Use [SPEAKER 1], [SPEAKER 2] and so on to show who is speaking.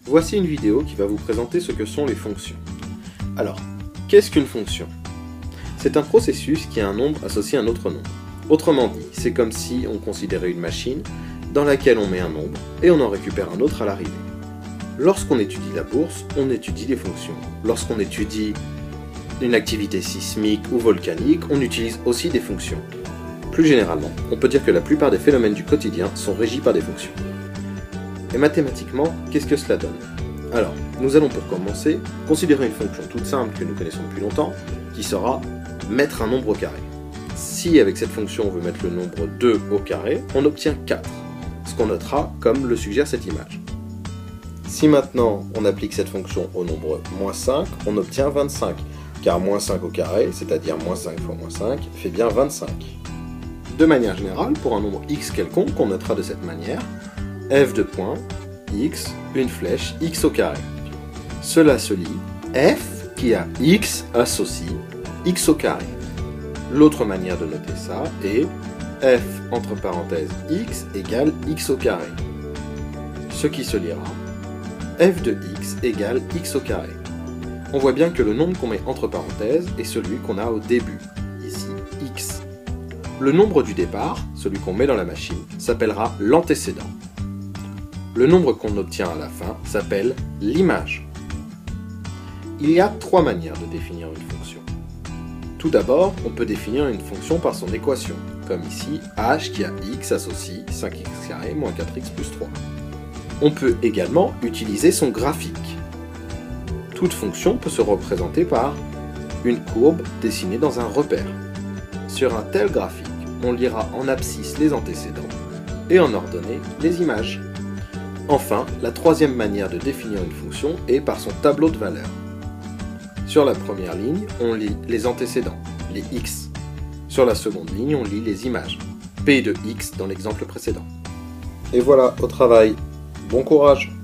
[SPEAKER 1] Voici une vidéo qui va vous présenter ce que sont les fonctions. Alors, qu'est-ce qu'une fonction? C'est un processus qui a un nombre associé à un autre nombre. Autrement dit, c'est comme si on considérait une machine dans laquelle on met un nombre et on en récupère un autre à l'arrivée. Lorsqu'on étudie la bourse, on étudie les fonctions. Lorsqu'on étudie une activité sismique ou volcanique, on utilise aussi des fonctions. Plus généralement, on peut dire que la plupart des phénomènes du quotidien sont régis par des fonctions. Et mathématiquement, qu'est-ce que cela donne? Alors, nous allons pour commencer considérer une fonction toute simple que nous connaissons depuis longtemps, qui sera mettre un nombre au carré. Si avec cette fonction on veut mettre le nombre 2 au carré, on obtient 4, ce qu'on notera comme le suggère cette image. Si maintenant on applique cette fonction au nombre -5, on obtient 25, car -5 au carré, c'est-à-dire -5 fois -5, fait bien 25. De manière générale, pour un nombre x quelconque, on notera de cette manière f de point, x, une flèche, x au carré. Cela se lit f qui a x associe x au carré. L'autre manière de noter ça est f entre parenthèses x égale x au carré. Ce qui se lira f de x égale x au carré. On voit bien que le nombre qu'on met entre parenthèses est celui qu'on a au début, ici x. Le nombre du départ, celui qu'on met dans la machine, s'appellera l'antécédent. Le nombre qu'on obtient à la fin s'appelle l'image. Il y a trois manières de définir une fonction. Tout d'abord, on peut définir une fonction par son équation, comme ici h qui a x associe 5x² moins 4x plus 3. On peut également utiliser son graphique. Toute fonction peut se représenter par une courbe dessinée dans un repère. Sur un tel graphique, on lira en abscisse les antécédents et en ordonnée les images. Enfin, la troisième manière de définir une fonction est par son tableau de valeurs. Sur la première ligne, on lit les antécédents, les x. Sur la seconde ligne, on lit les images, p de x dans l'exemple précédent. Et voilà, au travail. Bon courage!